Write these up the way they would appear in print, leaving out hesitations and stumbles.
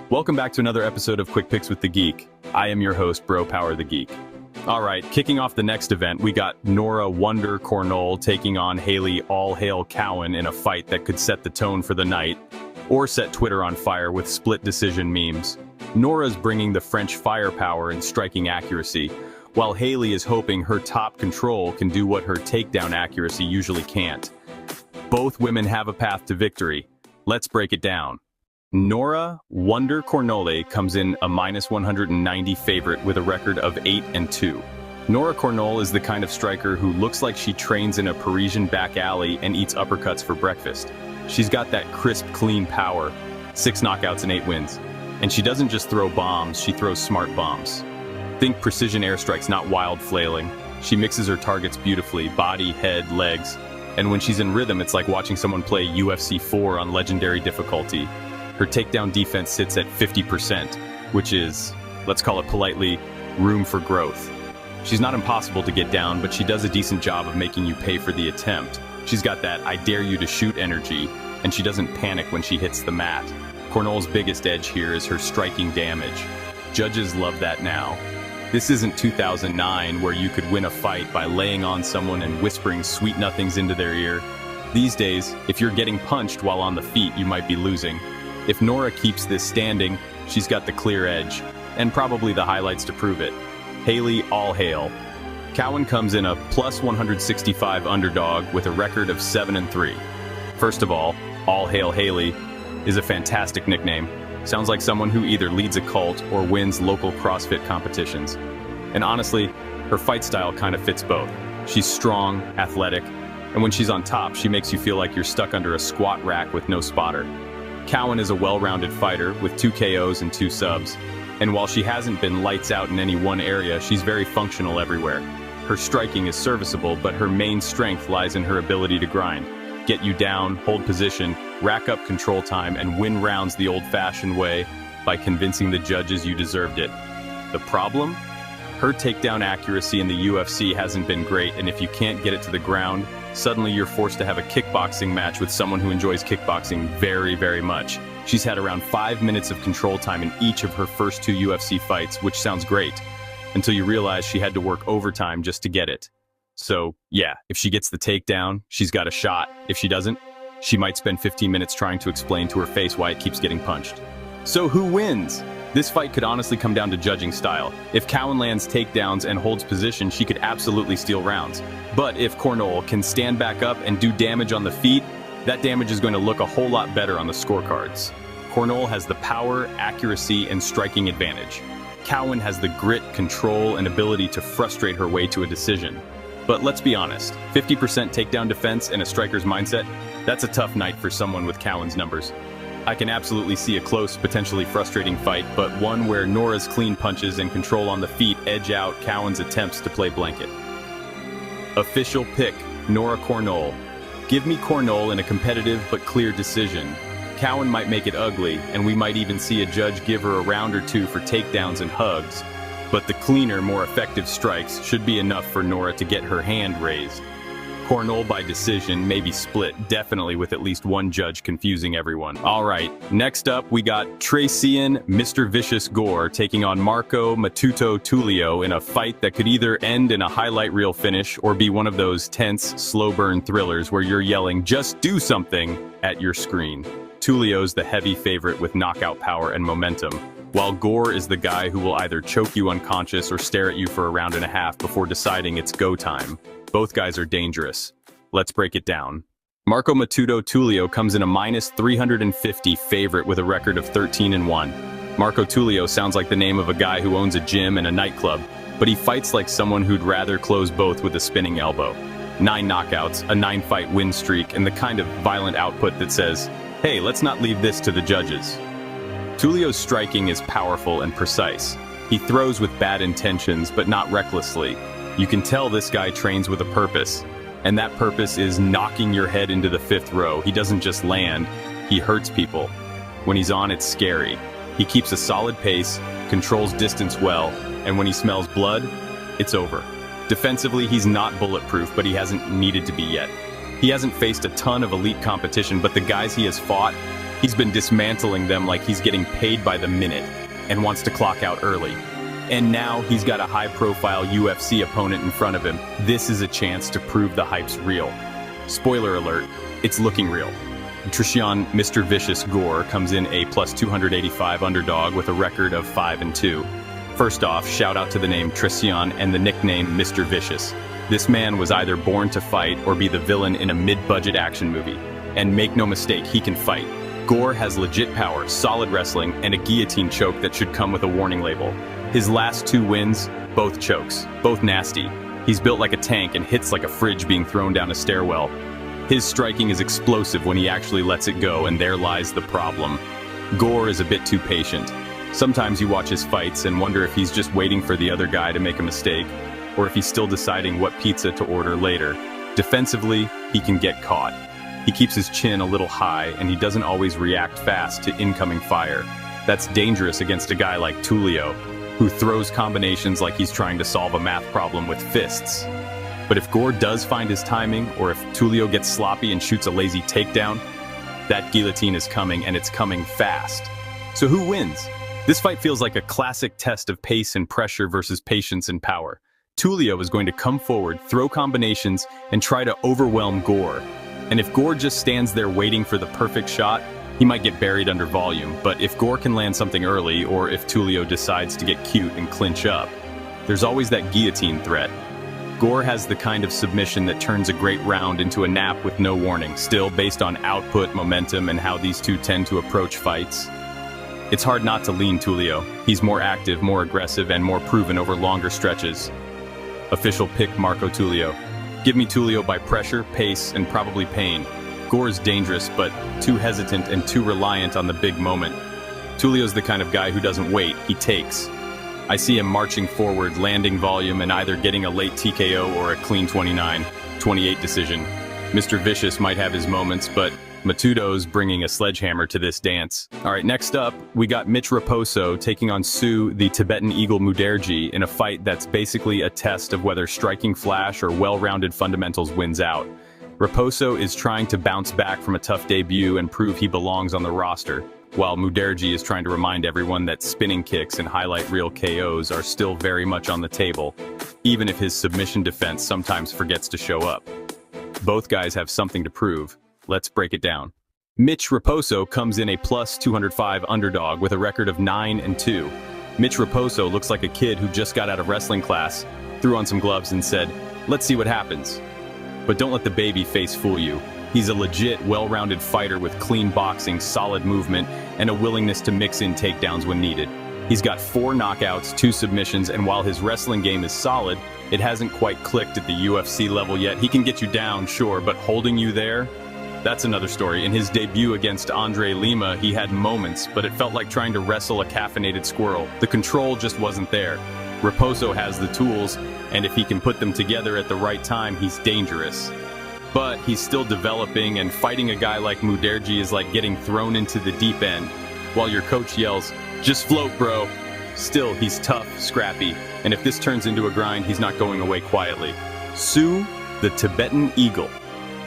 Welcome back to another episode of Quick Picks with the Geek. I am your host, Bro Power the Geek. All right, kicking off the next event, we got Nora Wonder Cornell taking on Haley All Hail Cowan in a fight that could set the tone for the night, or set Twitter on fire with split decision memes. Nora's bringing the French firepower and striking accuracy, while Haley is hoping her top control can do what her takedown accuracy usually can't. Both women have a path to victory. Let's break it down. Nora Wonder Cornell comes in a -190 favorite with a record of 8-2. Nora Cornell is the kind of striker who looks like she trains in a Parisian back alley and eats uppercuts for breakfast. She's got that crisp, clean power, 6 knockouts and 8 wins. And she doesn't just throw bombs, she throws smart bombs. Think precision airstrikes, not wild flailing. She mixes her targets beautifully, body, head, legs. And when she's in rhythm, it's like watching someone play UFC 4 on legendary difficulty. Her takedown defense sits at 50%, which is, let's call it politely, room for growth. She's not impossible to get down, but she does a decent job of making you pay for the attempt. She's got that I dare you to shoot energy, and she doesn't panic when she hits the mat. Cornell's biggest edge here is her striking damage. Judges love that now. This isn't 2009 where you could win a fight by laying on someone and whispering sweet nothings into their ear. These days, if you're getting punched while on the feet, you might be losing. If Nora keeps this standing, she's got the clear edge, and probably the highlights to prove it. Haley All Hail. Cowan comes in a +165 underdog with a record of 7-3. First of all Hail Haley is a fantastic nickname. Sounds like someone who either leads a cult or wins local CrossFit competitions. And honestly, her fight style kind of fits both. She's strong, athletic, and when she's on top, she makes you feel like you're stuck under a squat rack with no spotter. Cowan is a well-rounded fighter with 2 KOs and 2 subs, and while she hasn't been lights out in any one area, she's very functional everywhere. Her striking is serviceable, but her main strength lies in her ability to grind. Get you down, hold position, rack up control time, and win rounds the old-fashioned way by convincing the judges you deserved it. The problem? Her takedown accuracy in the UFC hasn't been great, and if you can't get it to the ground, suddenly you're forced to have a kickboxing match with someone who enjoys kickboxing very, very much. She's had around 5 minutes of control time in each of her first 2 UFC fights, which sounds great, until you realize she had to work overtime just to get it. So, yeah, if she gets the takedown, she's got a shot. If she doesn't, she might spend 15 minutes trying to explain to her face why it keeps getting punched. So who wins? This fight could honestly come down to judging style. If Cowan lands takedowns and holds position, she could absolutely steal rounds. But if Cornell can stand back up and do damage on the feet, that damage is going to look a whole lot better on the scorecards. Cornell has the power, accuracy, and striking advantage. Cowan has the grit, control, and ability to frustrate her way to a decision. But let's be honest, 50% takedown defense and a striker's mindset, that's a tough night for someone with Cowan's numbers. I can absolutely see a close, potentially frustrating fight, but one where Nora's clean punches and control on the feet edge out Cowan's attempts to play blanket. Official pick, Nora Cornell. Give me Cornell in a competitive but clear decision. Cowan might make it ugly, and we might even see a judge give her a round or 2 for takedowns and hugs. But the cleaner, more effective strikes should be enough for Nora to get her hand raised. Cornell by decision, maybe split, definitely with at least one judge confusing everyone. All right, next up we got Tracian Mr. Vicious Gore taking on Marco Matuto Tullio in a fight that could either end in a highlight reel finish or be one of those tense, slow burn thrillers where you're yelling, "Just do something," at your screen. Tullio's the heavy favorite with knockout power and momentum, while Gore is the guy who will either choke you unconscious or stare at you for a round and a half before deciding it's go time. Both guys are dangerous. Let's break it down. Marco Matuto Tullio comes in a -350 favorite with a record of 13-1. Marco Tullio sounds like the name of a guy who owns a gym and a nightclub, but he fights like someone who'd rather close both with a spinning elbow. 9 knockouts, a 9-fight win streak, and the kind of violent output that says, hey, let's not leave this to the judges. Tullio's striking is powerful and precise. He throws with bad intentions, but not recklessly. You can tell this guy trains with a purpose, and that purpose is knocking your head into the 5th row. He doesn't just land, he hurts people. When he's on, it's scary. He keeps a solid pace, controls distance well, and when he smells blood, it's over. Defensively, he's not bulletproof, but he hasn't needed to be yet. He hasn't faced a ton of elite competition, but the guys he has fought, He's been dismantling them like he's getting paid by the minute and wants to clock out early. And now he's got a high-profile UFC opponent in front of him. This is a chance to prove the hype's real. Spoiler alert, it's looking real. Tristan Mr. Vicious Gore comes in a plus 285 underdog with a record of 5-2. First off, shout out to the name Tristan and the nickname Mr. Vicious. This man was either born to fight or be the villain in a mid-budget action movie. And make no mistake, he can fight. Gore has legit power, solid wrestling, and a guillotine choke that should come with a warning label. His last 2 wins, both chokes, both nasty. He's built like a tank and hits like a fridge being thrown down a stairwell. His striking is explosive when he actually lets it go, and there lies the problem. Gore is a bit too patient. Sometimes you watch his fights and wonder if he's just waiting for the other guy to make a mistake, or if he's still deciding what pizza to order later. Defensively, he can get caught. He keeps his chin a little high, and he doesn't always react fast to incoming fire. That's dangerous against a guy like Tulio, who throws combinations like he's trying to solve a math problem with fists. But if Gore does find his timing, or if Tulio gets sloppy and shoots a lazy takedown, that guillotine is coming, and it's coming fast. So who wins? This fight feels like a classic test of pace and pressure versus patience and power. Tulio is going to come forward, throw combinations, and try to overwhelm Gore. And if Gore just stands there waiting for the perfect shot, he might get buried under volume. But if Gore can land something early, or if Tulio decides to get cute and clinch up, there's always that guillotine threat. Gore has the kind of submission that turns a great round into a nap with no warning. Still, based on output, momentum, and how these two tend to approach fights, it's hard not to lean Tulio. He's more active, more aggressive, and more proven over longer stretches. Official pick Marco Tulio. Give me Tulio by pressure, pace, and probably pain. Gore is dangerous, but too hesitant and too reliant on the big moment. Tulio's the kind of guy who doesn't wait, he takes. I see him marching forward, landing volume, and either getting a late TKO or a clean 29-28 decision. Mr. Vicious might have his moments, but Matuto's bringing a sledgehammer to this dance. All right, next up, we got Mitch Raposo taking on Sue, the Tibetan Eagle Muderji, in a fight that's basically a test of whether striking flash or well-rounded fundamentals wins out. Raposo is trying to bounce back from a tough debut and prove he belongs on the roster, while Muderji is trying to remind everyone that spinning kicks and highlight reel KOs are still very much on the table, even if his submission defense sometimes forgets to show up. Both guys have something to prove. Let's break it down. Mitch Raposo comes in a plus 205 underdog with a record of 9-2. Mitch Raposo looks like a kid who just got out of wrestling class, threw on some gloves and said, "Let's see what happens." But don't let the baby face fool you. He's a legit, well-rounded fighter with clean boxing, solid movement, and a willingness to mix in takedowns when needed. He's got 4 knockouts, 2 submissions, and while his wrestling game is solid, it hasn't quite clicked at the UFC level yet. He can get you down, sure, but holding you there? That's another story. In his debut against Andre Lima, he had moments, but it felt like trying to wrestle a caffeinated squirrel. The control just wasn't there. Raposo has the tools, and if he can put them together at the right time, he's dangerous. But he's still developing, and fighting a guy like Muderji is like getting thrown into the deep end, while your coach yells, "Just float, bro." Still, he's tough, scrappy, and if this turns into a grind, he's not going away quietly. Sue, the Tibetan Eagle.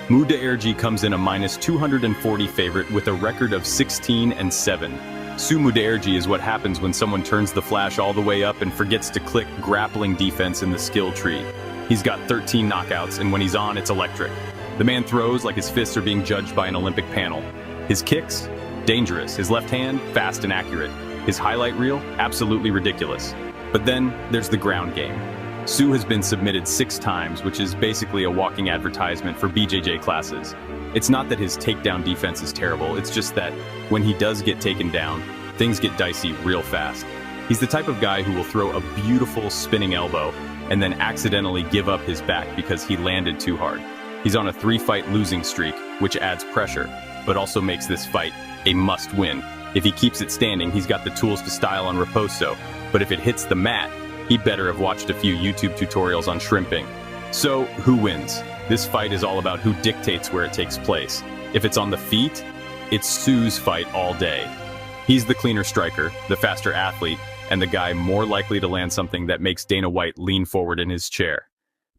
Muderji comes in a minus 240 favorite with a record of 16-7. Sue Muderji is what happens when someone turns the flash all the way up and forgets to click grappling defense in the skill tree. He's got 13 knockouts, and when he's on, it's electric. The man throws like his fists are being judged by an Olympic panel. His kicks? Dangerous. His left hand? Fast and accurate. His highlight reel? Absolutely ridiculous. But then, there's the ground game. Sue has been submitted 6 times, which is basically a walking advertisement for BJJ classes. It's not that his takedown defense is terrible, it's just that when he does get taken down, things get dicey real fast. He's the type of guy who will throw a beautiful spinning elbow and then accidentally give up his back because he landed too hard. He's on a 3-fight losing streak, which adds pressure, but also makes this fight a must-win. If he keeps it standing, he's got the tools to style on Raposo, but if it hits the mat, he'd better have watched a few YouTube tutorials on shrimping. So, who wins? This fight is all about who dictates where it takes place. If it's on the feet, it's Sue's fight all day. He's the cleaner striker, the faster athlete, and the guy more likely to land something that makes Dana White lean forward in his chair.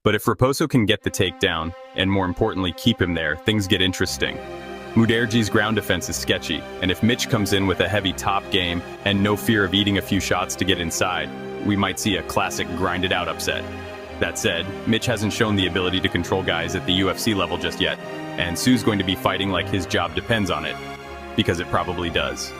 But if Raposo can get the takedown, and more importantly keep him there, things get interesting. Muderji's ground defense is sketchy, and if Mitch comes in with a heavy top game and no fear of eating a few shots to get inside, we might see a classic grinded-out upset. That said, Mitch hasn't shown the ability to control guys at the UFC level just yet, and Sue's going to be fighting like his job depends on it, because it probably does.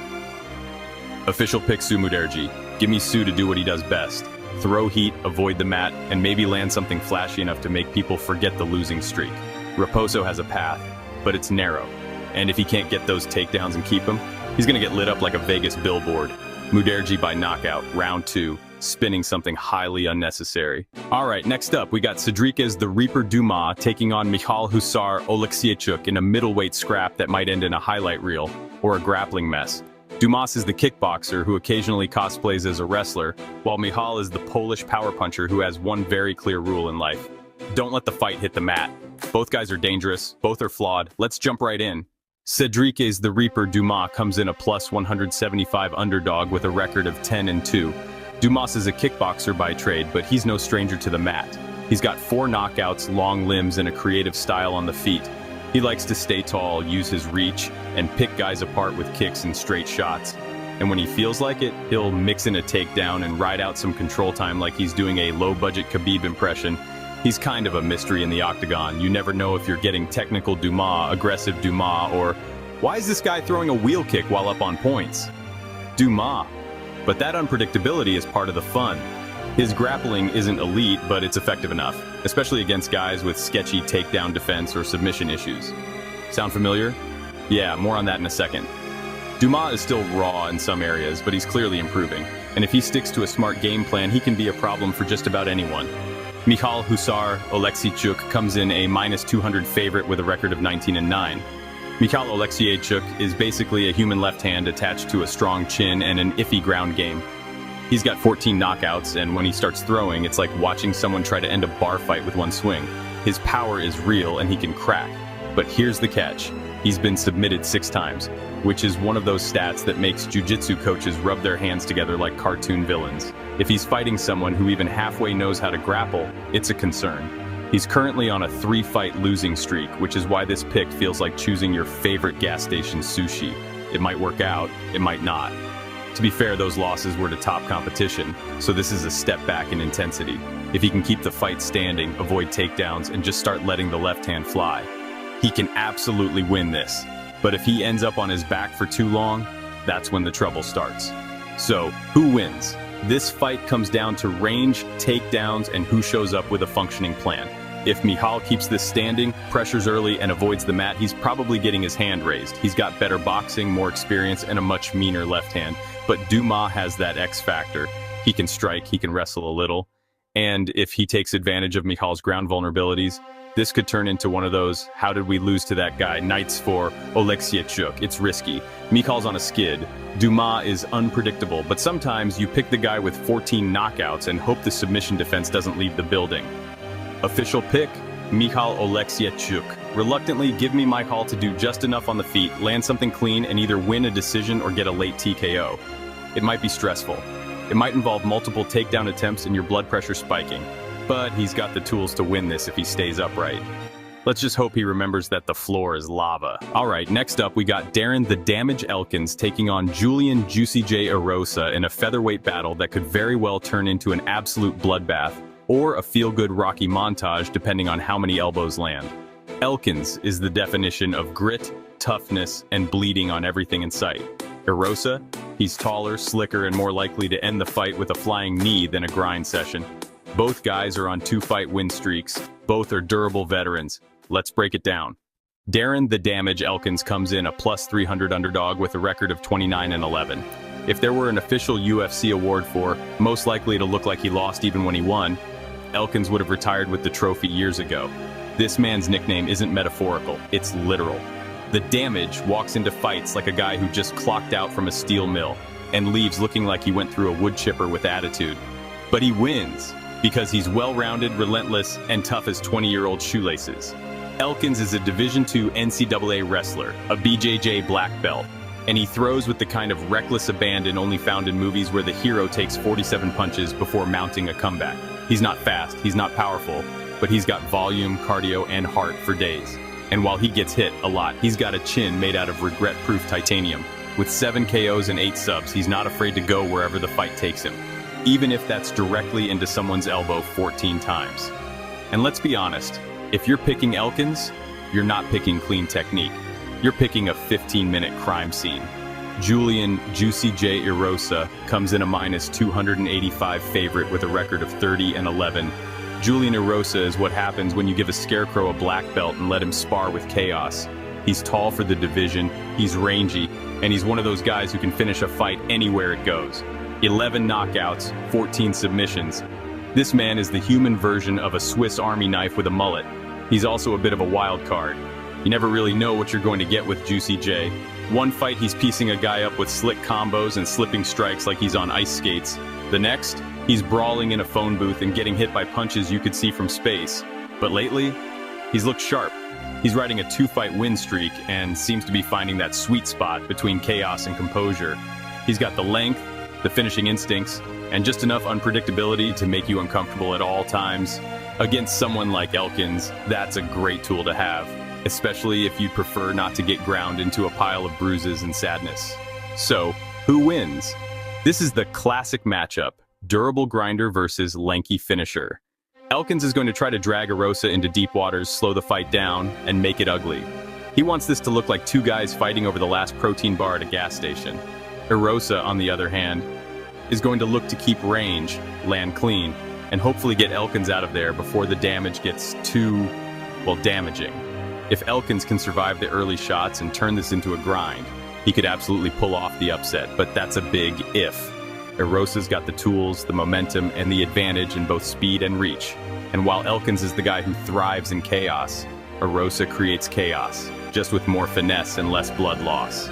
Official pick Sue Muderji. Give me Sue to do what he does best. Throw heat, avoid the mat, and maybe land something flashy enough to make people forget the losing streak. Raposo has a path, but it's narrow. And if he can't get those takedowns and keep them, he's going to get lit up like a Vegas billboard. Muderji by knockout, round 2, spinning something highly unnecessary. All right, next up, we got Cedriques the Reaper Dumas taking on Michal Hussar Oleksiejczuk in a middleweight scrap that might end in a highlight reel or a grappling mess. Dumas is the kickboxer who occasionally cosplays as a wrestler, while Michal is the Polish power puncher who has one very clear rule in life. Don't let the fight hit the mat. Both guys are dangerous, both are flawed. Let's jump right in. Cedriques the Reaper Dumas comes in a plus 175 underdog with a record of 10-2. Dumas is a kickboxer by trade, but he's no stranger to the mat. He's got 4 knockouts, long limbs, and a creative style on the feet. He likes to stay tall, use his reach, and pick guys apart with kicks and straight shots. And when he feels like it, he'll mix in a takedown and ride out some control time like he's doing a low-budget Khabib impression. He's kind of a mystery in the octagon. You never know if you're getting technical Dumas, aggressive Dumas, or why is this guy throwing a wheel kick while up on points? Dumas. But that unpredictability is part of the fun. His grappling isn't elite, but it's effective enough, especially against guys with sketchy takedown defense or submission issues. Sound familiar? Yeah, more on that in a second. Dumas is still raw in some areas, but he's clearly improving. And if he sticks to a smart game plan, he can be a problem for just about anyone. Michal Hussar Oleksiejczuk comes in a minus 200 favorite with a record of 19-9. Michal Oleksiejczuk is basically a human left hand attached to a strong chin and an iffy ground game. He's got 14 knockouts, and when he starts throwing, it's like watching someone try to end a bar fight with one swing. His power is real and he can crack. But here's the catch. He's been submitted 6 times, which is one of those stats that makes jiu-jitsu coaches rub their hands together like cartoon villains. If he's fighting someone who even halfway knows how to grapple, it's a concern. He's currently on a 3-fight losing streak, which is why this pick feels like choosing your favorite gas station sushi. It might work out, it might not. To be fair, those losses were to top competition, so this is a step back in intensity. If he can keep the fight standing, avoid takedowns, and just start letting the left hand fly, he can absolutely win this. But if he ends up on his back for too long, that's when the trouble starts. So, who wins? This fight comes down to range, takedowns, and who shows up with a functioning plan. If Michal keeps this standing, pressures early, and avoids the mat, he's probably getting his hand raised. He's got better boxing, more experience, and a much meaner left hand. But Dumas has that X factor. He can strike, he can wrestle a little. And if he takes advantage of Michal's ground vulnerabilities, this could turn into one of those, how did we lose to that guy, nights for Oleksiejczuk. It's risky. Michal's on a skid. Dumas is unpredictable, but sometimes you pick the guy with 14 knockouts and hope the submission defense doesn't leave the building. Official pick, Michal Oleksiejczuk. Reluctantly, give me Michal to do just enough on the feet, land something clean, and either win a decision or get a late TKO. It might be stressful. It might involve multiple takedown attempts and your blood pressure spiking. But he's got the tools to win this if he stays upright. Let's just hope he remembers that the floor is lava. All right, next up we got Darren the Damage Elkins taking on Julian Juicy J. Erosa in a featherweight battle that could very well turn into an absolute bloodbath or a feel-good Rocky montage depending on how many elbows land. Elkins is the definition of grit, toughness, and bleeding on everything in sight. Erosa, he's taller, slicker, and more likely to end the fight with a flying knee than a grind session. Both guys are on 2-fight win streaks. Both are durable veterans. Let's break it down. Darren the Damage Elkins comes in a plus 300 underdog with a record of 29-11. If there were an official UFC award for most likely to look like he lost even when he won, Elkins would have retired with the trophy years ago. This man's nickname isn't metaphorical, it's literal. The Damage walks into fights like a guy who just clocked out from a steel mill and leaves looking like he went through a wood chipper with attitude. But he wins because he's well-rounded, relentless, and tough as 20-year-old shoelaces. Elkins is a Division II NCAA wrestler, a BJJ black belt, and he throws with the kind of reckless abandon only found in movies where the hero takes 47 punches before mounting a comeback. He's not fast, he's not powerful, but he's got volume, cardio, and heart for days. And while he gets hit a lot, he's got a chin made out of regret-proof titanium. With 7 KOs and 8 subs, he's not afraid to go wherever the fight takes him, even if that's directly into someone's elbow 14 times. And let's be honest, if you're picking Elkins, you're not picking clean technique. You're picking a 15-minute crime scene. Julian Juicy J. Erosa comes in a minus 285 favorite with a record of 30-11. Julian Erosa is what happens when you give a scarecrow a black belt and let him spar with chaos. He's tall for the division, he's rangy, and he's one of those guys who can finish a fight anywhere it goes. 11 knockouts, 14 submissions. This man is the human version of a Swiss Army knife with a mullet. He's also a bit of a wild card. You never really know what you're going to get with Juicy J. One fight he's piecing a guy up with slick combos and slipping strikes like he's on ice skates. The next, he's brawling in a phone booth and getting hit by punches you could see from space. But lately, he's looked sharp. He's riding a 2-fight win streak and seems to be finding that sweet spot between chaos and composure. He's got the length, the finishing instincts, and just enough unpredictability to make you uncomfortable at all times. Against someone like Elkins, that's a great tool to have, especially if you prefer not to get ground into a pile of bruises and sadness. So, who wins? This is the classic matchup, durable grinder versus lanky finisher. Elkins is going to try to drag Erosa into deep waters, slow the fight down, and make it ugly. He wants this to look like two guys fighting over the last protein bar at a gas station. Erosa, on the other hand, is going to look to keep range, land clean, and hopefully get Elkins out of there before the damage gets too, well, damaging. If Elkins can survive the early shots and turn this into a grind, he could absolutely pull off the upset, but that's a big if. Erosa's got the tools, the momentum, and the advantage in both speed and reach. And while Elkins is the guy who thrives in chaos, Erosa creates chaos, just with more finesse and less blood loss.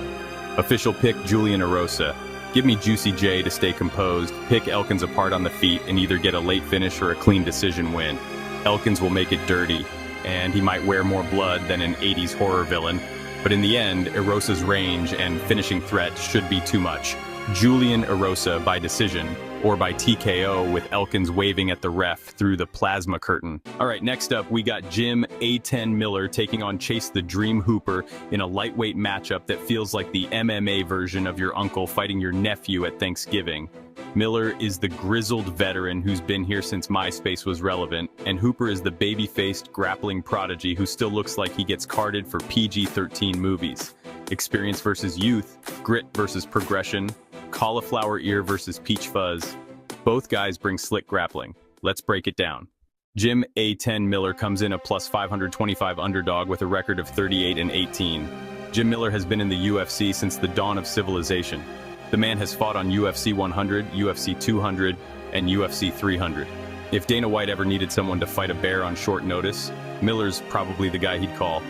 Official pick Julian Erosa. Give me Juicy J to stay composed, pick Elkins apart on the feet, and either get a late finish or a clean decision win. Elkins will make it dirty, and he might wear more blood than an 80s horror villain. But in the end, Erosa's range and finishing threat should be too much. Julian Erosa by decision, or by TKO with Elkins waving at the ref through the plasma curtain. Alright, next up we got Jim A10 Miller taking on Chase the Dream Hooper in a lightweight matchup that feels like the MMA version of your uncle fighting your nephew at Thanksgiving. Miller is the grizzled veteran who's been here since MySpace was relevant, and Hooper is the baby-faced grappling prodigy who still looks like he gets carded for PG-13 movies. Experience versus youth, grit versus progression, cauliflower ear versus peach fuzz. Both guys bring slick grappling. Let's break it down. Jim A10 Miller comes in a plus 525 underdog with a record of 38-18. Jim Miller has been in the UFC since the dawn of civilization. The man has fought on UFC 100, UFC 200, and UFC 300. If Dana White ever needed someone to fight a bear on short notice, Miller's probably the guy he'd call.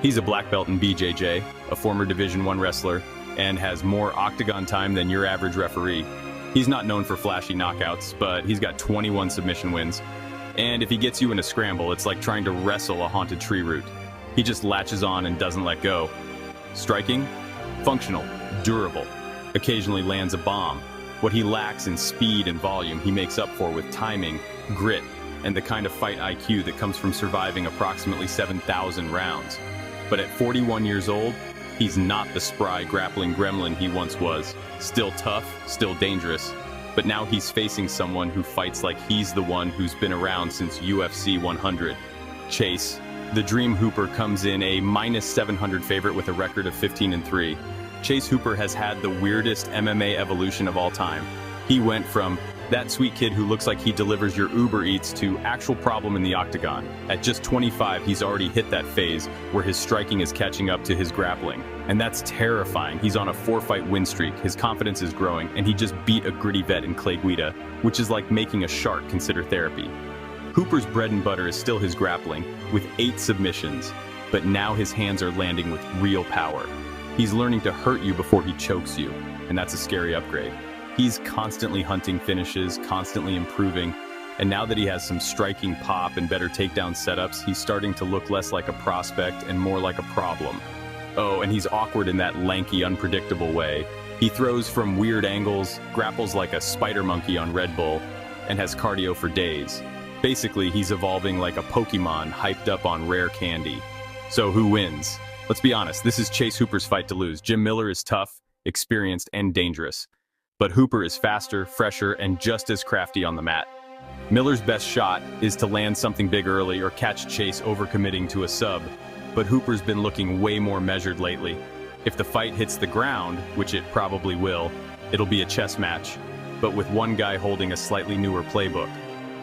He's a black belt in BJJ, a former Division I wrestler, and has more octagon time than your average referee. He's not known for flashy knockouts, but he's got 21 submission wins. And if he gets you in a scramble, it's like trying to wrestle a haunted tree root. He just latches on and doesn't let go. Striking? Functional, durable. Occasionally lands a bomb. What he lacks in speed and volume, he makes up for with timing, grit, and the kind of fight IQ that comes from surviving approximately 7,000 rounds. But at 41 years old, he's not the spry grappling gremlin he once was. Still tough, still dangerous, but now he's facing someone who fights like he's the one who's been around since UFC 100. Chase, the Dream Hooper, comes in a minus 700 favorite with a record of 15-3. Chase Hooper has had the weirdest MMA evolution of all time. He went from that sweet kid who looks like he delivers your Uber Eats to actual problem in the octagon. At just 25, he's already hit that phase where his striking is catching up to his grappling. And that's terrifying. He's on a 4-fight win streak, his confidence is growing, and he just beat a gritty vet in Clay Guida, which is like making a shark consider therapy. Hooper's bread and butter is still his grappling, with 8 submissions, but now his hands are landing with real power. He's learning to hurt you before he chokes you, and that's a scary upgrade. He's constantly hunting finishes, constantly improving, and now that he has some striking pop and better takedown setups, he's starting to look less like a prospect and more like a problem. Oh, and he's awkward in that lanky, unpredictable way. He throws from weird angles, grapples like a spider monkey on Red Bull, and has cardio for days. Basically, he's evolving like a Pokemon hyped up on rare candy. So who wins? Let's be honest, this is Chase Hooper's fight to lose. Jim Miller is tough, experienced, and dangerous. But Hooper is faster, fresher, and just as crafty on the mat. Miller's best shot is to land something big early or catch Chase overcommitting to a sub, but Hooper's been looking way more measured lately. If the fight hits the ground, which it probably will, it'll be a chess match, but with one guy holding a slightly newer playbook.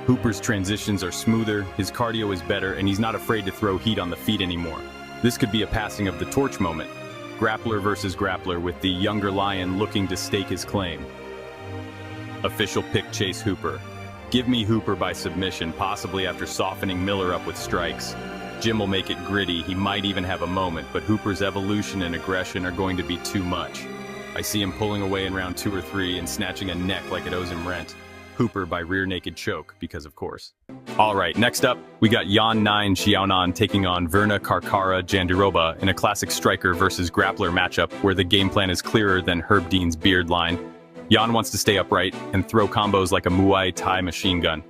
Hooper's transitions are smoother, his cardio is better, and he's not afraid to throw heat on the feet anymore. This could be a passing of the torch moment. Grappler versus grappler, with the younger lion looking to stake his claim. Official pick Chase Hooper. Give me Hooper by submission, possibly after softening Miller up with strikes. Jim will make it gritty, he might even have a moment, but Hooper's evolution and aggression are going to be too much. I see him pulling away in round 2 or 3 and snatching a neck like it owes him rent. Hooper by rear naked choke, because of course. Alright, next up, we got Yan 9 Xiaonan taking on Verna Karkara Jandiroba in a classic striker versus grappler matchup where the game plan is clearer than Herb Dean's beard line. Yan wants to stay upright and throw combos like a Muay Thai machine gun.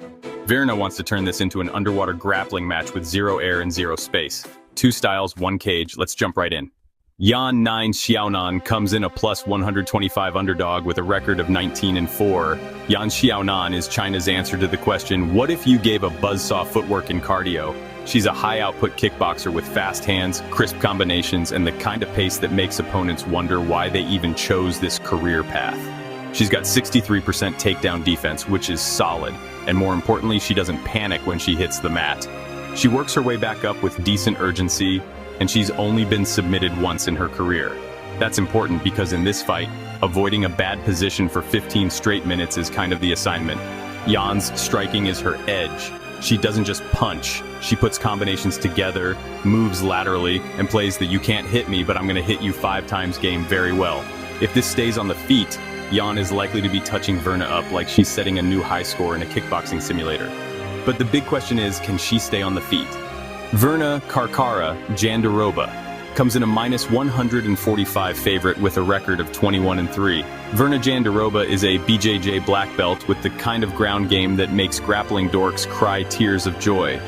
Verna wants to turn this into an underwater grappling match with 0 air and 0 space. 2 styles, 1 cage, let's jump right in. Yan 9 Xiaonan comes in a plus 125 underdog with a record of 19-4. Yan Xiaonan is China's answer to the question, what if you gave a buzzsaw footwork and cardio? She's a high-output kickboxer with fast hands, crisp combinations, and the kind of pace that makes opponents wonder why they even chose this career path. She's got 63% takedown defense, which is solid, and more importantly, she doesn't panic when she hits the mat. She works her way back up with decent urgency, and she's only been submitted once in her career. That's important because in this fight, avoiding a bad position for 15 straight minutes is kind of the assignment. Yan's striking is her edge. She doesn't just punch, she puts combinations together, moves laterally, and plays the "you can't hit me, but I'm gonna hit you 5 times" game very well. If this stays on the feet, Yan is likely to be touching Verna up like she's setting a new high score in a kickboxing simulator. But the big question is, can she stay on the feet? Verna Karkara Jandiroba comes in a minus 145 favorite with a record of 21-3. Verna Jandiroba is a BJJ black belt with the kind of ground game that makes grappling dorks cry tears of joy.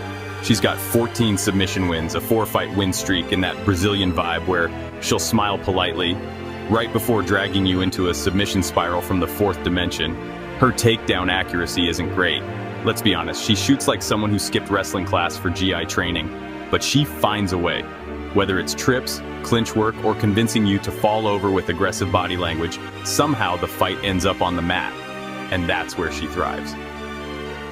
She's got 14 submission wins, a 4-fight win streak, and that Brazilian vibe where she'll smile politely right before dragging you into a submission spiral from the 4th dimension. Her takedown accuracy isn't great. Let's be honest, she shoots like someone who skipped wrestling class for GI training, but she finds a way. Whether it's trips, clinch work, or convincing you to fall over with aggressive body language, somehow the fight ends up on the mat, and that's where she thrives.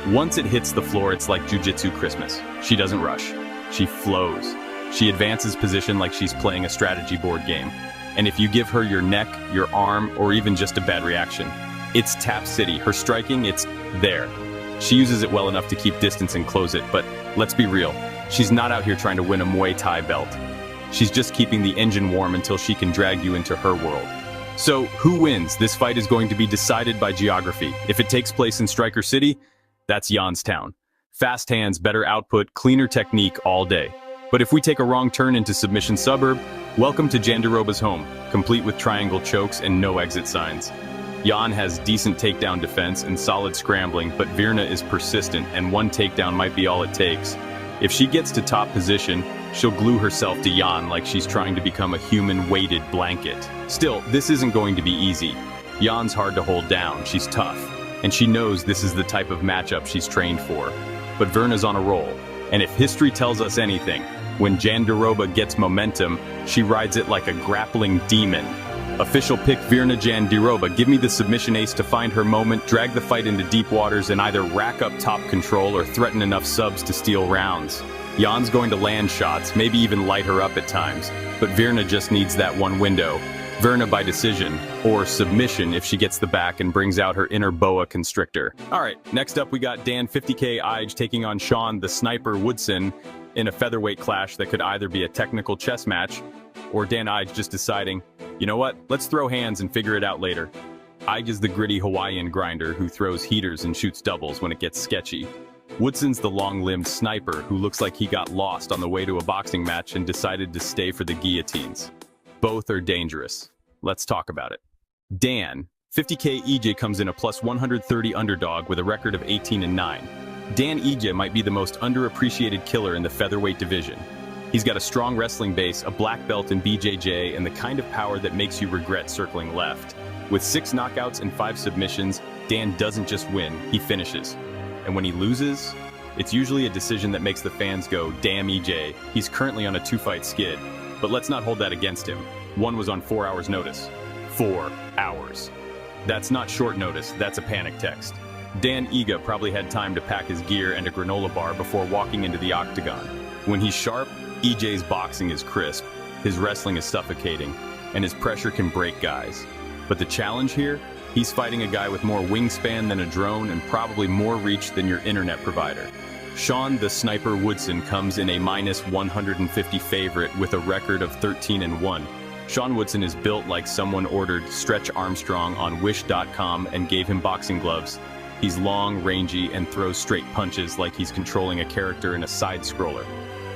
Once it hits the floor, it's like Jiu-Jitsu Christmas. She doesn't rush, she flows. She advances position like she's playing a strategy board game. And if you give her your neck, your arm, or even just a bad reaction, it's Tap City. Her striking, it's there. She uses it well enough to keep distance and close it, but let's be real, she's not out here trying to win a Muay Thai belt. She's just keeping the engine warm until she can drag you into her world. So, who wins? This fight is going to be decided by geography. If it takes place in Striker City, that's Jan's town. Fast hands, better output, cleaner technique all day. But if we take a wrong turn into Submission Suburb, welcome to Jandiroba's home, complete with triangle chokes and no exit signs. Yan has decent takedown defense and solid scrambling, but Verna is persistent, and one takedown might be all it takes. If she gets to top position, she'll glue herself to Yan like she's trying to become a human weighted blanket. Still, this isn't going to be easy. Yan's hard to hold down, she's tough, and she knows this is the type of matchup she's trained for. But Verna's on a roll, and if history tells us anything, when Jandiroba gets momentum, she rides it like a grappling demon. Official pick Verna Jandiroba. Give me the submission ace to find her moment, drag the fight into deep waters, and either rack up top control or threaten enough subs to steal rounds. Jan's going to land shots, maybe even light her up at times, but Verna just needs that one window. Verna by decision, or submission if she gets the back and brings out her inner boa constrictor. Alright, next up we got Dan 50K Ige taking on Sean the Sniper Woodson in a featherweight clash that could either be a technical chess match, or Dan Ige just deciding, you know what, let's throw hands and figure it out later. Ige is the gritty Hawaiian grinder who throws heaters and shoots doubles when it gets sketchy. Woodson's the long-limbed sniper who looks like he got lost on the way to a boxing match and decided to stay for the guillotines. Both are dangerous. Let's talk about it. Dan, 50K EJ comes in a plus 130 underdog with a record of 18-9. Dan EJ might be the most underappreciated killer in the featherweight division. He's got a strong wrestling base, a black belt in BJJ, and the kind of power that makes you regret circling left. With 6 knockouts and 5 submissions, Dan doesn't just win, he finishes. And when he loses, it's usually a decision that makes the fans go, damn EJ, he's currently on a 2-fight skid. But let's not hold that against him. One was on 4 hours notice. 4 hours. That's not short notice, that's a panic text. Dan Iga probably had time to pack his gear and a granola bar before walking into the octagon. When he's sharp, EJ's boxing is crisp, his wrestling is suffocating, and his pressure can break guys. But the challenge here? He's fighting a guy with more wingspan than a drone and probably more reach than your internet provider. Sean the Sniper Woodson comes in a -150 favorite with a record of 13-1. Sean Woodson is built like someone ordered Stretch Armstrong on Wish.com and gave him boxing gloves. He's long, rangy, and throws straight punches like he's controlling a character in a side-scroller.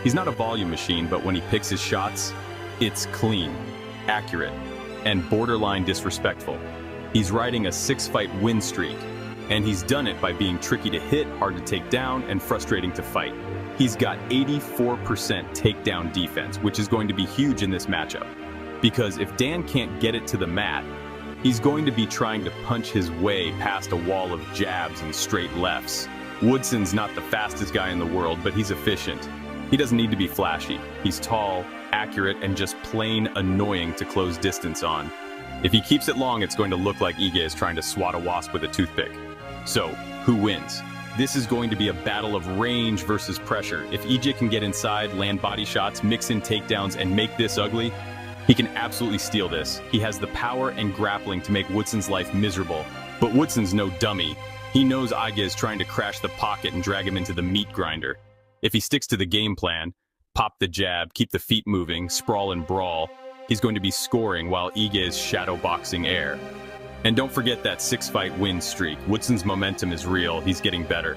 He's not a volume machine, but when he picks his shots, it's clean, accurate, and borderline disrespectful. He's riding a 6-fight win streak, and he's done it by being tricky to hit, hard to take down, and frustrating to fight. He's got 84% takedown defense, which is going to be huge in this matchup. Because if Dan can't get it to the mat, he's going to be trying to punch his way past a wall of jabs and straight lefts. Woodson's not the fastest guy in the world, but he's efficient. He doesn't need to be flashy. He's tall, accurate, and just plain annoying to close distance on. If he keeps it long, it's going to look like Iga is trying to swat a wasp with a toothpick. So, who wins? This is going to be a battle of range versus pressure. If EJ can get inside, land body shots, mix in takedowns, and make this ugly, he can absolutely steal this. He has the power and grappling to make Woodson's life miserable. But Woodson's no dummy. He knows Iga is trying to crash the pocket and drag him into the meat grinder. If he sticks to the game plan, pop the jab, keep the feet moving, sprawl and brawl, he's going to be scoring while Iga is shadowboxing air. And don't forget that 6-fight win streak. Woodson's momentum is real. He's getting better.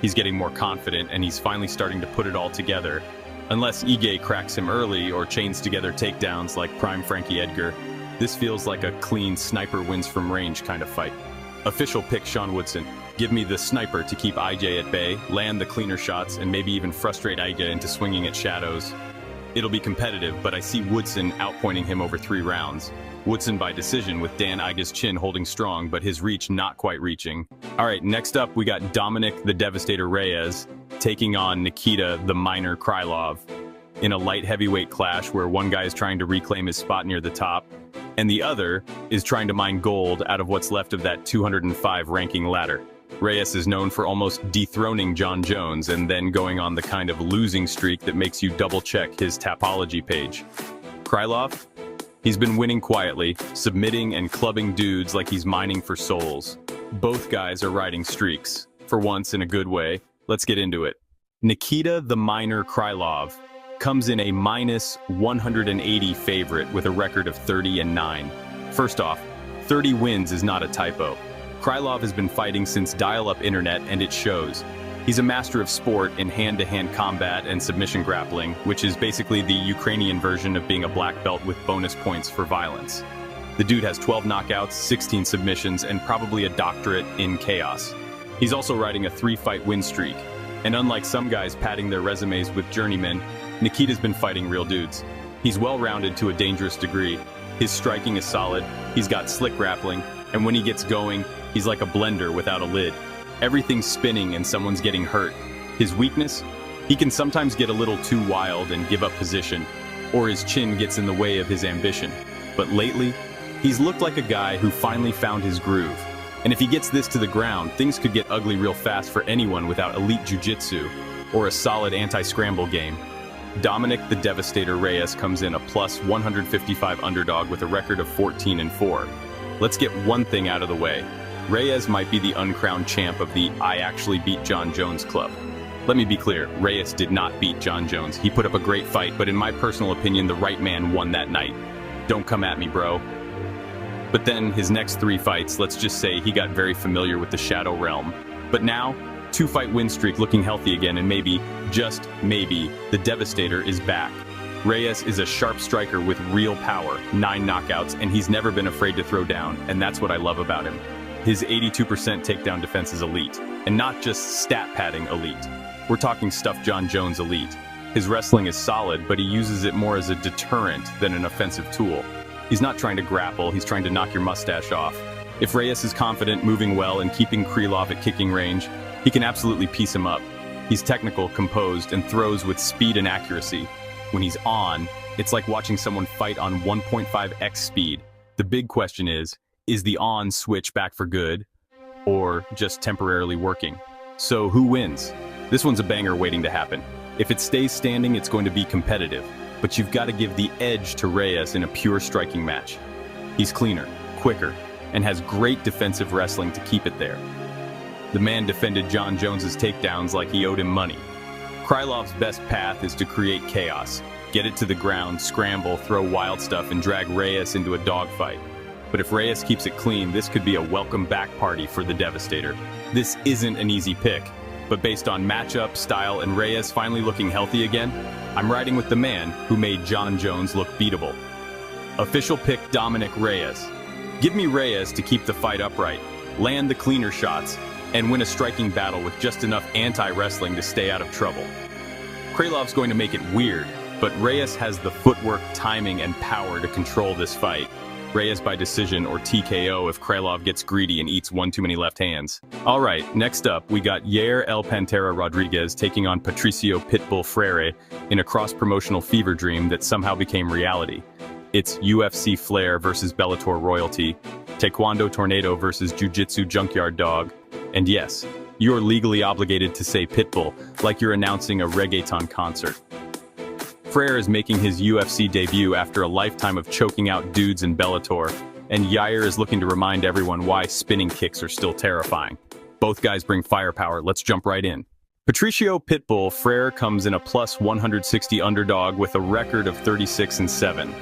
He's getting more confident, and he's finally starting to put it all together. Unless Iga cracks him early or chains together takedowns like prime Frankie Edgar, this feels like a clean sniper wins from range kind of fight. Official pick Sean Woodson. Give me the sniper to keep IJ at bay, land the cleaner shots, and maybe even frustrate Iga into swinging at shadows. It'll be competitive, but I see Woodson outpointing him over 3 rounds. Woodson by decision with Dan Iga's chin holding strong, but his reach not quite reaching. Alright, next up we got Dominic the Devastator Reyes taking on Nikita the Miner Krylov in a light heavyweight clash where one guy is trying to reclaim his spot near the top, and the other is trying to mine gold out of what's left of that 205 ranking ladder. Reyes is known for almost dethroning Jon Jones and then going on the kind of losing streak that makes you double-check his Tapology page. Krylov? He's been winning quietly, submitting and clubbing dudes like he's mining for souls. Both guys are riding streaks, for once in a good way. Let's get into it. Nikita the Miner Krylov comes in a -180 favorite with a record of 30-9. First off, 30 wins is not a typo. Krylov has been fighting since dial-up internet, and it shows. He's a master of sport in hand-to-hand combat and submission grappling, which is basically the Ukrainian version of being a black belt with bonus points for violence. The dude has 12 knockouts, 16 submissions, and probably a doctorate in chaos. He's also riding a 3-fight win streak, and unlike some guys padding their resumes with journeymen, Nikita's been fighting real dudes. He's well-rounded to a dangerous degree. His striking is solid, he's got slick grappling, and when he gets going, he's like a blender without a lid. Everything's spinning and someone's getting hurt. His weakness? He can sometimes get a little too wild and give up position, or his chin gets in the way of his ambition. But lately, he's looked like a guy who finally found his groove. And if he gets this to the ground, things could get ugly real fast for anyone without elite jiu-jitsu or a solid anti-scramble game. Dominic the Devastator Reyes comes in a +155 underdog with a record of 14-4. Let's get one thing out of the way. Reyes might be the uncrowned champ of the I actually beat Jon Jones club. Let me be clear, Reyes did not beat Jon Jones. He put up a great fight, but in my personal opinion, the right man won that night. Don't come at me, bro. But then, his next 3 fights, let's just say he got very familiar with the Shadow Realm. But now, 2-fight win streak looking healthy again, and maybe, just maybe, the Devastator is back. Reyes is a sharp striker with real power, 9 knockouts, and he's never been afraid to throw down, and that's what I love about him. His 82% takedown defense is elite, and not just stat padding elite. We're talking stuff Jon Jones elite. His wrestling is solid, but he uses it more as a deterrent than an offensive tool. He's not trying to grapple, he's trying to knock your mustache off. If Reyes is confident, moving well, and keeping Krylov at kicking range, he can absolutely piece him up. He's technical, composed, and throws with speed and accuracy. When he's on, it's like watching someone fight on 1.5x speed. The big question is the on switch back for good, or just temporarily working? So who wins? This one's a banger waiting to happen. If it stays standing, it's going to be competitive, but you've got to give the edge to Reyes in a pure striking match. He's cleaner, quicker, and has great defensive wrestling to keep it there. The man defended John Jones's takedowns like he owed him money. Krylov's best path is to create chaos, get it to the ground, scramble, throw wild stuff, and drag Reyes into a dogfight. But if Reyes keeps it clean, this could be a welcome back party for the Devastator. This isn't an easy pick, but based on matchup, style, and Reyes finally looking healthy again, I'm riding with the man who made John Jones look beatable. Official pick Dominic Reyes. Give me Reyes to keep the fight upright, land the cleaner shots, and win a striking battle with just enough anti-wrestling to stay out of trouble. Krylov's going to make it weird, but Reyes has the footwork, timing, and power to control this fight. Reyes by decision or TKO if Krylov gets greedy and eats one too many left hands. Alright, next up, we got Yair El Pantera Rodriguez taking on Patricio Pitbull Freire in a cross-promotional fever dream that somehow became reality. It's UFC Flair versus Bellator Royalty, Taekwondo Tornado versus Jiu-Jitsu Junkyard Dog, and yes, you're legally obligated to say Pitbull like you're announcing a reggaeton concert. Freire is making his UFC debut after a lifetime of choking out dudes in Bellator, and Yair is looking to remind everyone why spinning kicks are still terrifying. Both guys bring firepower, let's jump right in. Patricio Pitbull Freire comes in a plus 160 underdog with a record of 36-7.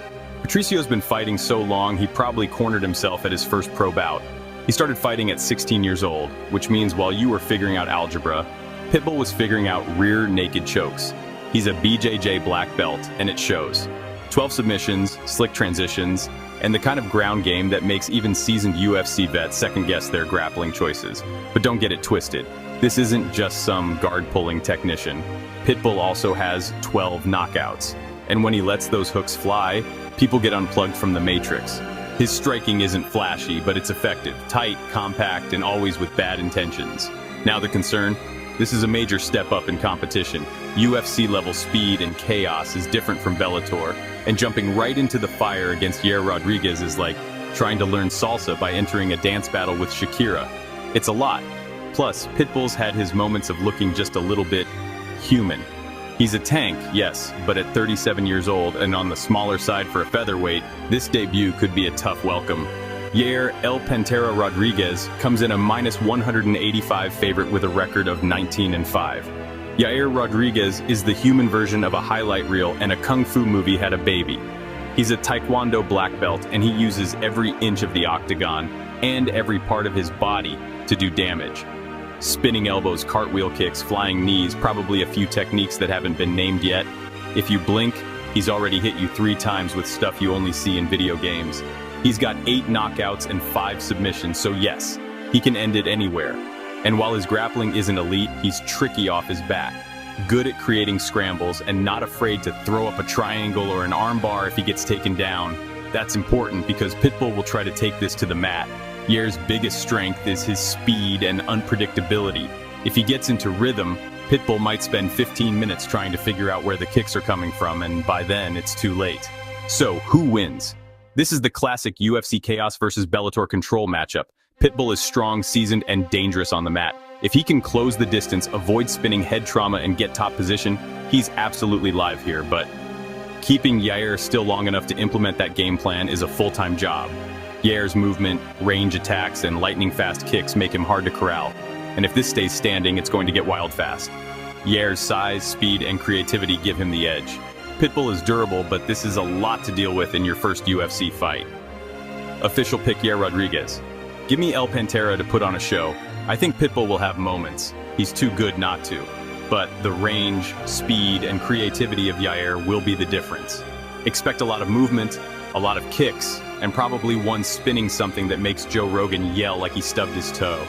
Patricio's been fighting so long he probably cornered himself at his first pro bout. He started fighting at 16 years old, which means while you were figuring out algebra, Pitbull was figuring out rear naked chokes. He's a BJJ black belt, and it shows. 12 submissions, slick transitions, and the kind of ground game that makes even seasoned UFC vets second-guess their grappling choices. But don't get it twisted. This isn't just some guard-pulling technician. Pitbull also has 12 knockouts. And when he lets those hooks fly, people get unplugged from the matrix. His striking isn't flashy, but it's effective, tight, compact, and always with bad intentions. Now the concern? This is a major step up in competition. UFC-level speed and chaos is different from Bellator, and jumping right into the fire against Yair Rodriguez is like trying to learn salsa by entering a dance battle with Shakira. It's a lot. Plus, Pitbull's had his moments of looking just a little bit human. He's a tank, yes, but at 37 years old and on the smaller side for a featherweight, this debut could be a tough welcome. Yair El Pantera Rodriguez comes in a minus 185 favorite with a record of 19-5. Yair Rodriguez is the human version of a highlight reel and a kung fu movie had a baby. He's a Taekwondo black belt and he uses every inch of the octagon and every part of his body to do damage. Spinning elbows, cartwheel kicks, flying knees, probably a few techniques that haven't been named yet. If you blink, he's already hit you 3 times with stuff you only see in video games. He's got 8 knockouts and 5 submissions, so yes, he can end it anywhere. And while his grappling isn't elite, he's tricky off his back. Good at creating scrambles and not afraid to throw up a triangle or an armbar if he gets taken down. That's important because Pitbull will try to take this to the mat. Yair's biggest strength is his speed and unpredictability. If he gets into rhythm, Pitbull might spend 15 minutes trying to figure out where the kicks are coming from, and by then it's too late. So, who wins? This is the classic UFC Chaos versus Bellator Control matchup. Pitbull is strong, seasoned, and dangerous on the mat. If he can close the distance, avoid spinning head trauma, and get top position, he's absolutely live here, but keeping Yair still long enough to implement that game plan is a full-time job. Yair's movement, range attacks, and lightning-fast kicks make him hard to corral. And if this stays standing, it's going to get wild fast. Yair's size, speed, and creativity give him the edge. Pitbull is durable, but this is a lot to deal with in your first UFC fight. Official pick Yair Rodriguez. Give me El Pantera to put on a show. I think Pitbull will have moments. He's too good not to. But the range, speed, and creativity of Yair will be the difference. Expect a lot of movement, a lot of kicks, and probably one spinning something that makes Joe Rogan yell like he stubbed his toe.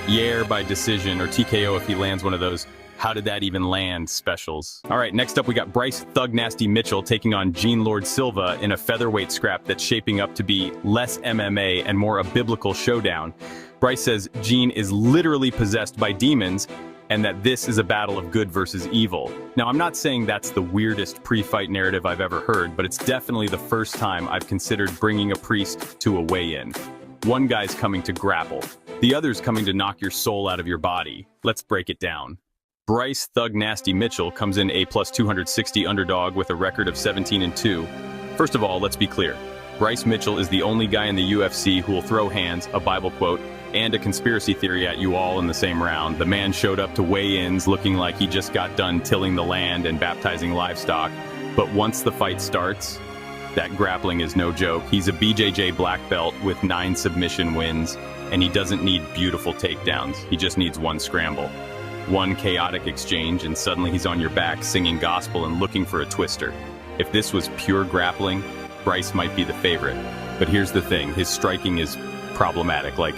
Yair by decision or TKO if he lands one of those How did that even land? Specials. All right, next up we got Bryce Thug Nasty Mitchell taking on Gene Lord Silva in a featherweight scrap that's shaping up to be less MMA and more a biblical showdown. Bryce says Gene is literally possessed by demons and that this is a battle of good versus evil. Now, I'm not saying that's the weirdest pre-fight narrative I've ever heard, but it's definitely the first time I've considered bringing a priest to a weigh-in. One guy's coming to grapple, the other's coming to knock your soul out of your body. Let's break it down. Bryce Thug Nasty Mitchell comes in a plus 260 underdog with a record of 17-2. First of all, let's be clear. Bryce Mitchell is the only guy in the UFC who will throw hands, a Bible quote, and a conspiracy theory at you all in the same round. The man showed up to weigh-ins looking like he just got done tilling the land and baptizing livestock. But once the fight starts, that grappling is no joke. He's a BJJ black belt with 9 submission wins, and he doesn't need beautiful takedowns. He just needs one scramble. One chaotic exchange, and suddenly he's on your back singing gospel and looking for a twister. If this was pure grappling, Bryce might be the favorite. But here's the thing, his striking is problematic, like,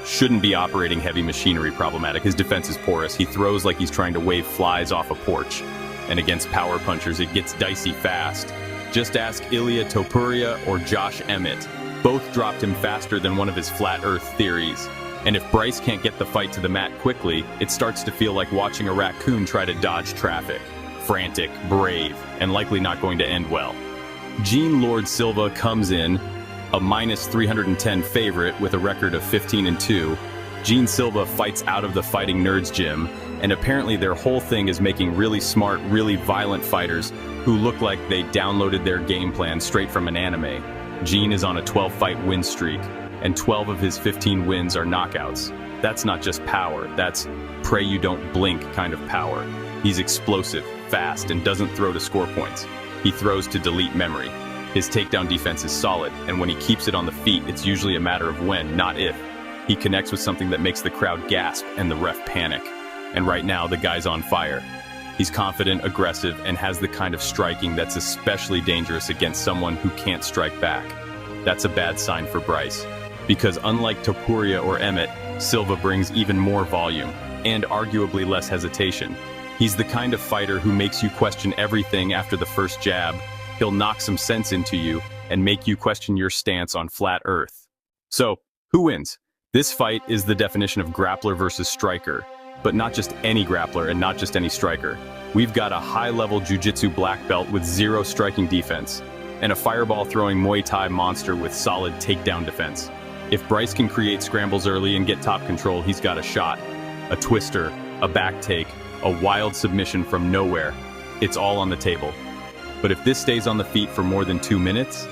shouldn't be operating heavy machinery problematic. His defense is porous. He throws like he's trying to wave flies off a porch. And against power punchers, it gets dicey fast. Just ask Ilia Topuria or Josh Emmett. Both dropped him faster than one of his flat earth theories. And if Bryce can't get the fight to the mat quickly, it starts to feel like watching a raccoon try to dodge traffic. Frantic, brave, and likely not going to end well. Gene Lord Silva comes in, a minus 310 favorite with a record of 15-2. Gene Silva fights out of the Fighting Nerds gym, and apparently their whole thing is making really smart, really violent fighters who look like they downloaded their game plan straight from an anime. Gene is on a 12-fight win streak, and 12 of his 15 wins are knockouts. That's not just power, that's pray you don't blink kind of power. He's explosive, fast, and doesn't throw to score points. He throws to delete memory. His takedown defense is solid, and when he keeps it on the feet, it's usually a matter of when, not if. He connects with something that makes the crowd gasp and the ref panic. And right now, the guy's on fire. He's confident, aggressive, and has the kind of striking that's especially dangerous against someone who can't strike back. That's a bad sign for Bryce. Because unlike Topuria or Emmett, Silva brings even more volume, and arguably less hesitation. He's the kind of fighter who makes you question everything after the first jab. He'll knock some sense into you and make you question your stance on flat earth. So, who wins? This fight is the definition of grappler versus striker, but not just any grappler and not just any striker. We've got a high-level jiu-jitsu black belt with 0 striking defense, and a fireball-throwing Muay Thai monster with solid takedown defense. If Bryce can create scrambles early and get top control, he's got a shot. A twister, a back take, a wild submission from nowhere. It's all on the table. But if this stays on the feet for more than 2 minutes,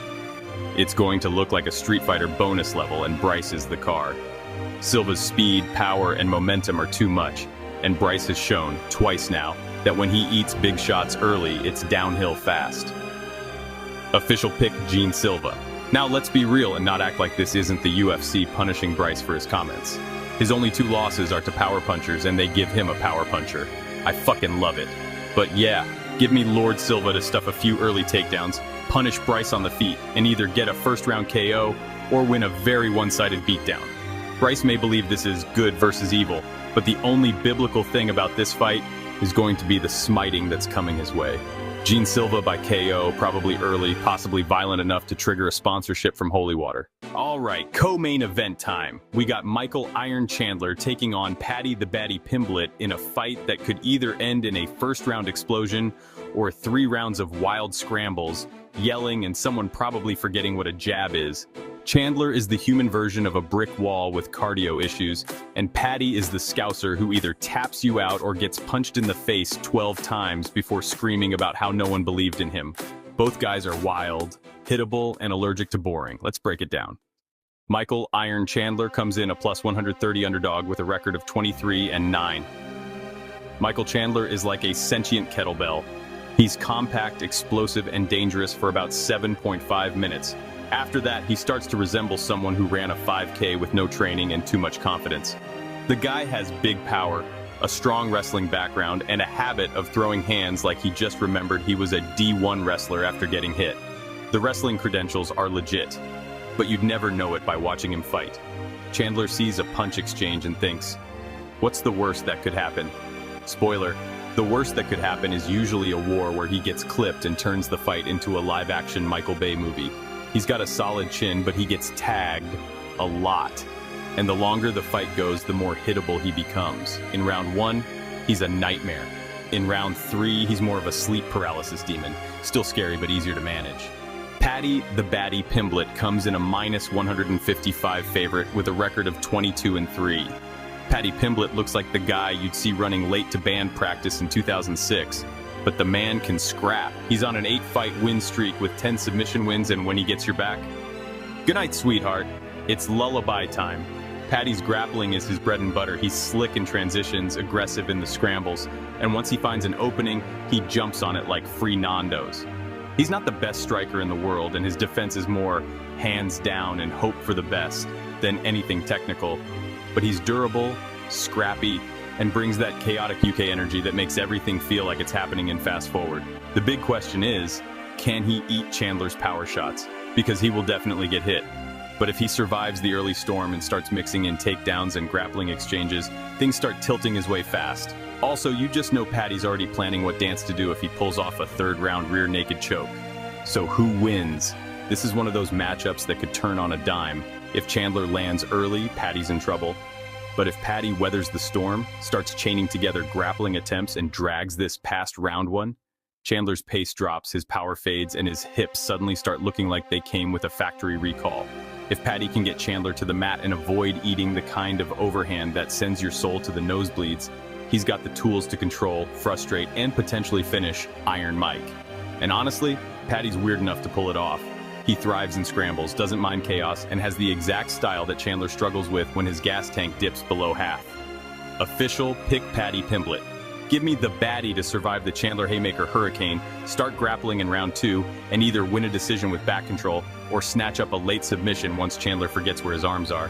it's going to look like a Street Fighter bonus level, and Bryce is the car. Silva's speed, power, and momentum are too much, and Bryce has shown, twice now, that when he eats big shots early, it's downhill fast. Official pick, Gene Silva. Now let's be real and not act like this isn't the UFC punishing Bryce for his comments. His only 2 losses are to power punchers, and they give him a power puncher. I fucking love it. But yeah, give me Lord Silva to stuff a few early takedowns, punish Bryce on the feet, and either get a first-round KO or win a very one-sided beatdown. Bryce may believe this is good versus evil, but the only biblical thing about this fight is going to be the smiting that's coming his way. Gene Silva by KO, probably early, possibly violent enough to trigger a sponsorship from Holy Water. All right, co-main event time. We got Michael Iron Chandler taking on Paddy the Batty Pimblett in a fight that could either end in a first-round explosion or 3 rounds of wild scrambles, yelling, and someone probably forgetting what a jab is. Chandler is the human version of a brick wall with cardio issues, and Paddy is the scouser who either taps you out or gets punched in the face 12 times before screaming about how no one believed in him. Both guys are wild, hittable, and allergic to boring. Let's break it down. Michael Iron Chandler comes in a plus 130 underdog with a record of 23-9. Michael Chandler is like a sentient kettlebell. He's compact, explosive, and dangerous for about 7.5 minutes. After that, he starts to resemble someone who ran a 5K with no training and too much confidence. The guy has big power, a strong wrestling background, and a habit of throwing hands like he just remembered he was a D1 wrestler after getting hit. The wrestling credentials are legit, but you'd never know it by watching him fight. Chandler sees a punch exchange and thinks, what's the worst that could happen? Spoiler, The worst that could happen is usually a war where he gets clipped and turns the fight into a live-action Michael Bay movie. He's got a solid chin, but he gets tagged a lot. And the longer the fight goes, the more hittable he becomes. In round 1, he's a nightmare. In round 3, he's more of a sleep paralysis demon. Still scary, but easier to manage. Paddy the Baddy Pimblett comes in a -155 favorite with a record of 22-3. Paddy Pimblett looks like the guy you'd see running late to band practice in 2006. But the man can scrap. He's on an 8-fight win streak with 10 submission wins, and when he gets your back, good night, sweetheart. It's lullaby time. Paddy's grappling is his bread and butter. He's slick in transitions, aggressive in the scrambles, and once he finds an opening, he jumps on it like free Nando's. He's not the best striker in the world, and his defense is more hands down and hope for the best than anything technical. But he's durable, scrappy, and brings that chaotic UK energy that makes everything feel like it's happening in fast forward. The big question is, can he eat Chandler's power shots? Because he will definitely get hit. But if he survives the early storm and starts mixing in takedowns and grappling exchanges, things start tilting his way fast. Also, you just know Paddy's already planning what dance to do if he pulls off a third-round rear naked choke. So who wins? This is one of those matchups that could turn on a dime. If Chandler lands early, Paddy's in trouble. But if Paddy weathers the storm, starts chaining together grappling attempts and drags this past round 1, Chandler's pace drops, his power fades, and his hips suddenly start looking like they came with a factory recall. If Paddy can get Chandler to the mat and avoid eating the kind of overhand that sends your soul to the nosebleeds, he's got the tools to control, frustrate, and potentially finish Iron Mike. And honestly, Paddy's weird enough to pull it off. He thrives in scrambles, doesn't mind chaos, and has the exact style that Chandler struggles with when his gas tank dips below half. Official pick Paddy Pimblett. Give me the baddie to survive the Chandler Haymaker Hurricane, start grappling in round 2, and either win a decision with back control or snatch up a late submission once Chandler forgets where his arms are.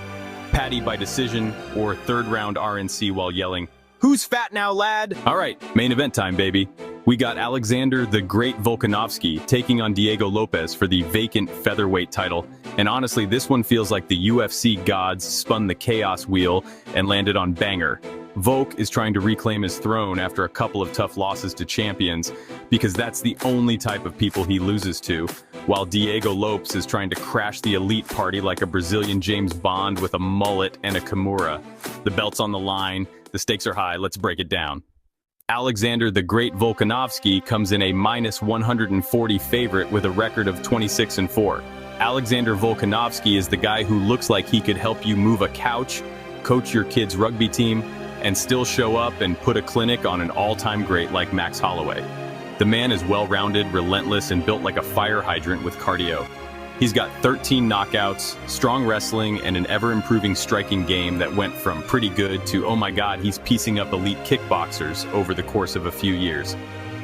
Paddy by decision or third round RNC while yelling, "Who's fat now, lad?" All right, main event time, baby. We got Alexander the Great Volkanovski taking on Diego Lopez for the vacant featherweight title. And honestly, this one feels like the UFC gods spun the chaos wheel and landed on banger. Volk is trying to reclaim his throne after a couple of tough losses to champions, because that's the only type of people he loses to, while Diego Lopes is trying to crash the elite party like a Brazilian James Bond with a mullet and a Kimura. The belt's on the line, the stakes are high, let's break it down. Alexander the Great Volkanovski comes in a -140 favorite with a record of 26-4. Alexander Volkanovski is the guy who looks like he could help you move a couch, coach your kid's rugby team, and still show up and put a clinic on an all-time great like Max Holloway. The man is well-rounded, relentless, and built like a fire hydrant with cardio. He's got 13 knockouts, strong wrestling, and an ever-improving striking game that went from pretty good to, oh my god, he's piecing up elite kickboxers over the course of a few years.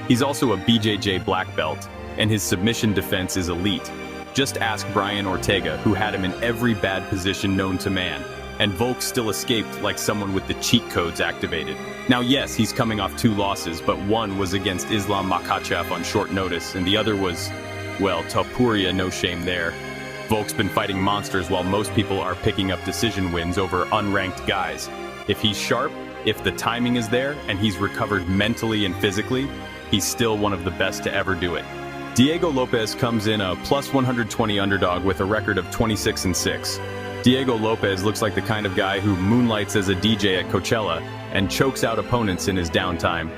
He's also a BJJ black belt, and his submission defense is elite. Just ask Brian Ortega, who had him in every bad position known to man. And Volk still escaped like someone with the cheat codes activated. Now yes, he's coming off 2 losses, but one was against Islam Makhachev on short notice, and the other was, well, Topuria, no shame there. Volk's been fighting monsters while most people are picking up decision wins over unranked guys. If he's sharp, if the timing is there, and he's recovered mentally and physically, he's still one of the best to ever do it. Diego Lopez comes in a +120 underdog with a record of 26-6. Diego Lopez looks like the kind of guy who moonlights as a DJ at Coachella and chokes out opponents in his downtime.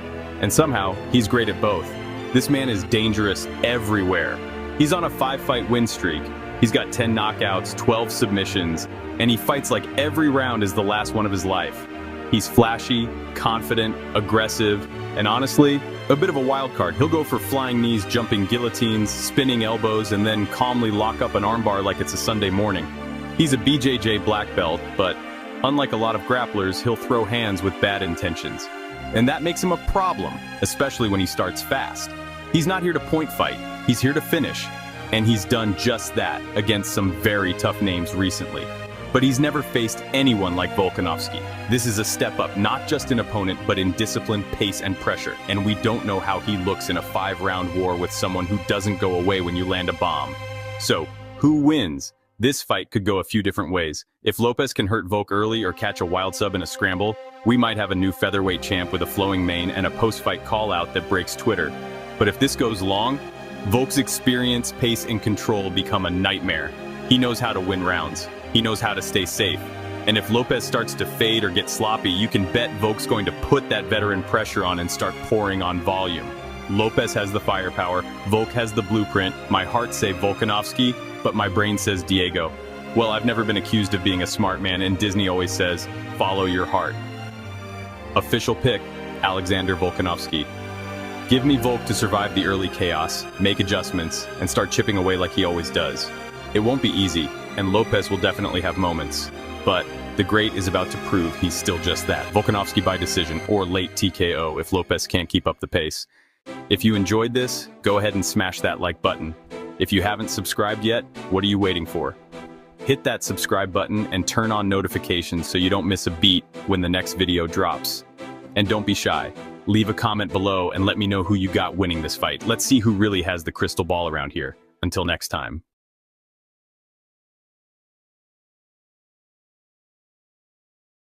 And somehow, he's great at both. This man is dangerous everywhere. He's on a 5-fight win streak. He's got 10 knockouts, 12 submissions, and he fights like every round is the last one of his life. He's flashy, confident, aggressive, and honestly, a bit of a wild card. He'll go for flying knees, jumping guillotines, spinning elbows, and then calmly lock up an armbar like it's a Sunday morning. He's a BJJ black belt, but unlike a lot of grapplers, he'll throw hands with bad intentions. And that makes him a problem, especially when he starts fast. He's not here to point fight, he's here to finish. And he's done just that against some very tough names recently. But he's never faced anyone like Volkanovski. This is a step up, not just in opponent, but in discipline, pace, and pressure. And we don't know how he looks in a 5-round war with someone who doesn't go away when you land a bomb. So, who wins? This fight could go a few different ways. If Lopez can hurt Volk early or catch a wild sub in a scramble, we might have a new featherweight champ with a flowing mane and a post-fight call-out that breaks Twitter. But if this goes long, Volk's experience, pace, and control become a nightmare. He knows how to win rounds. He knows how to stay safe. And if Lopez starts to fade or get sloppy, you can bet Volk's going to put that veteran pressure on and start pouring on volume. Lopez has the firepower, Volk has the blueprint. My heart says Volkanovski, but my brain says Diego. Well, I've never been accused of being a smart man, and Disney always says, follow your heart. Official pick, Alexander Volkanovski. Give me Volk to survive the early chaos, make adjustments, and start chipping away like he always does. It won't be easy, and Lopez will definitely have moments. But the great is about to prove he's still just that. Volkanovski by decision or late TKO if Lopez can't keep up the pace. If you enjoyed this, go ahead and smash that like button. If you haven't subscribed yet, what are you waiting for? Hit that subscribe button and turn on notifications so you don't miss a beat when the next video drops. And don't be shy. Leave a comment below and let me know who you got winning this fight. Let's see who really has the crystal ball around here. Until next time.